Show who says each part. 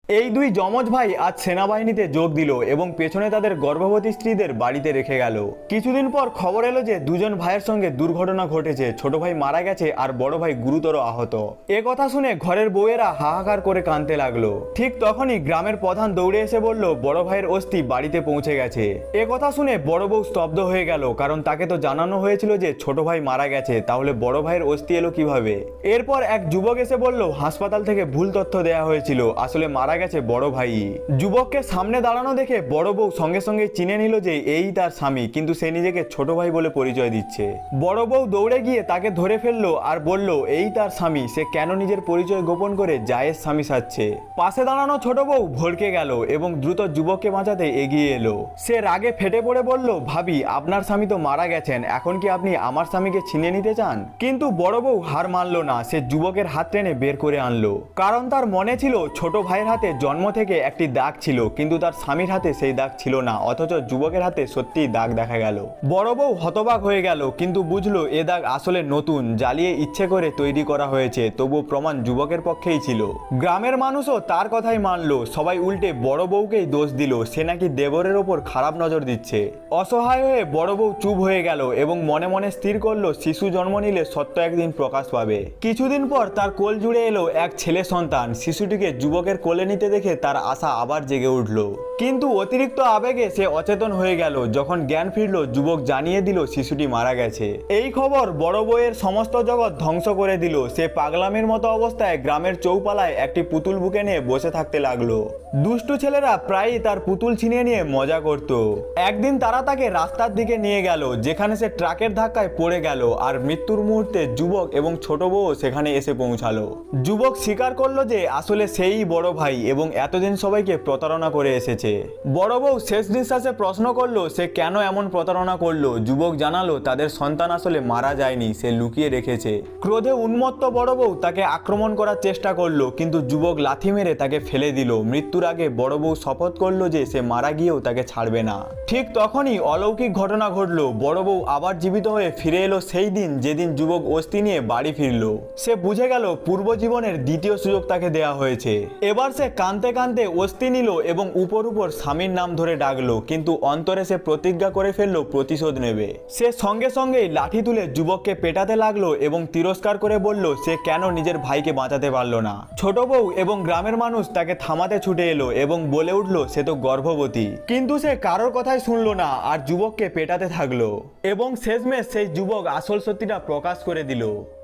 Speaker 1: এই দুই যমজ ভাই আজ সেনাবাহিনীতে যোগ দিল এবং পেছনে তাদের গর্ভবতী স্ত্রীদের বাড়িতে রেখে গেল। কিছুদিন পর খবর এলো যে দুজন ভাইয়ের সঙ্গে দুর্ঘটনা ঘটেছে, ছোট ভাই মারা গেছে আর বড় ভাই গুরুতর আহত। এ কথা শুনে ঘরের বউয়েরা হাহাকার করে কাঁদতে লাগলো। ঠিক তখনই গ্রামের প্রধান দৌড়ে এসে বলল বড় ভাইয়ের অস্থি বাড়িতে পৌঁছে গেছে। এ কথা শুনে বড় বউ স্তব্ধ হয়ে গেল, কারণ তাকে তো জানানো হয়েছিল যে ছোট ভাই মারা গেছে, তাহলে বড় ভাইয়ের অস্থি এলো কিভাবে। এরপর এক যুবক এসে বলল হাসপাতাল থেকে ভুল তথ্য দেয়া হয়েছিল, আসলে মারা গেছে বড় ভাই। যুবককে সামনে দাঁড়ানো দেখে বড় বউ সঙ্গে সঙ্গে চিনে নিল যে এই তার স্বামী, কিন্তু সে নিজেকে ছোট ভাই বলে পরিচয় দিচ্ছে। বড় বউ দৌড়ে গিয়ে তাকে ধরে ফেললো আর বলল এই তার স্বামী, সে কেন নিজের পরিচয় গোপন করে জায়ের স্বামী সাজছে। পাশে দাঁড়ানো ছোট বউ ভড়কে গেল এবং দ্রুত যুবককে বাঁচাতে এগিয়ে এলো। সে রাগে ফেটে পড়ে বলল ভাবি, আপনার স্বামী তো মারা গেছেন, এখন কি আপনি আমার স্বামীকে ছিনিয়ে নিতে চান? কিন্তু বড় বউ হার মানলো না, সে যুবকের হাত টেনে বের করে আনলো, কারণ তার মনে ছিল ছোট ভাইয়ের হাতে জন্ম থেকে একটি দাগ ছিল, কিন্তু তার স্বামীর হাতে সেই দাগ ছিল না, অথচ যুবকের হাতে সত্যিই দাগ দেখা গেল। বড় বউ হতবাক হয়ে গেল, কিন্তু বুঝলো এ দাগ আসলে নতুন, জ্বালিয়ে ইচ্ছে করে তৈরি করা হয়েছে, তবু প্রমাণ যুবকের পক্ষেই ছিল। গ্রামের মানুষও তার কথাই মানলো, সবাই উল্টে বড় বউকেই দোষ দিল, সে নাকি দেবরের ওপর খারাপ নজর দিচ্ছে। অসহায় হয়ে বড় বউ চুপ হয়ে গেল এবং মনে মনে স্থির করলো শিশু জন্ম নিলে সত্য একদিন প্রকাশ পাবে। কিছুদিন পর তার কোল জুড়ে এলো এক ছেলে সন্তান। শিশুটিকে যুবকের কোলে নিতে দেখে তার আশা আবার জেগে উঠল, কিন্তু অতিরিক্ত আবেগে সে অচেতন হয়ে গেল। যখন জ্ঞান ফিরল, যুবক জানিয়ে দিল শিশুটি মারা গেছে। এই খবর বড় বউয়ের সমস্ত জগৎ ধ্বংস করে দিল। সে পাগলামের মতো অবস্থায় গ্রামের চৌপালায় একটি পুতুল বুকে নিয়ে বসে থাকতে লাগলো। দুষ্টু ছেলেরা প্রায়ই তার পুতুল ছিনিয়ে নিয়ে মজা করত। একদিন তারা তাকে রাস্তার দিকে নিয়ে গেল, যেখানে সে ট্রাকের ধাক্কায় পড়ে গেল, আর মৃত্যুর মুহূর্তে যুবক এবং ছোট বউ সেখানে এসে পৌঁছালো। যুবক স্বীকার করলো যে আসলে সেই বড় ভাই এবং এতদিন সবাইকে প্রতারণা করে এসেছে। বড় বউ শেষ নিঃশ্বাসে প্রশ্ন করলো সে কেন এমন প্রতারণা করলো। যুবক জানালো তাদের সন্তান আসলে মারা যায়নি, সে লুকিয়ে রেখেছে। ক্রোধে উন্মত্ত বড় বউ তাকে আক্রমণ করার চেষ্টা করলো, কিন্তু যুবক লাথি মেরে তাকে ফেলে দিল। মৃত্যুর আগে বড় বউ শপথ করলো যে সে মারা গিয়েও তাকে ছাড়বে না। ঠিক তখনই অলৌকিক ঘটনা ঘটলো। বড় বউ আবার জীবিত হয়ে ফিরে এলো সেই দিন যেদিন যুবক অস্থি নিয়ে বাড়ি ফিরলো। সে বুঝে গেল পূর্ব জীবনের দ্বিতীয় সুযোগ তাকে দেয়া হয়েছে। এবার সে কাঁদতে কাঁদতে অস্থি নিল এবং উপর উপর স্বামীর নাম ধরে ডাকলো, কিন্তু অন্তরে সে প্রতিজ্ঞা করে ফেললো প্রতিশোধ নেবে। সে সঙ্গে সঙ্গেই লাঠি তুলে যুবককে পেটাতে লাগলো এবং তিরস্কার করে বলল সে কেন নিজের ভাইকে বাঁচাতে পারলো না। ছোট বউ এবং গ্রামের মানুষ তাকে থামাতে ছুটে এলো এবং বলে উঠলো সে তো গর্ভবতী, কিন্তু সে কারোর কথাই শুনলো না আর যুবককে পেটাতে থাকলো এবং শেষমেশ সেই যুবক আসল সত্যিটা প্রকাশ করে দিল।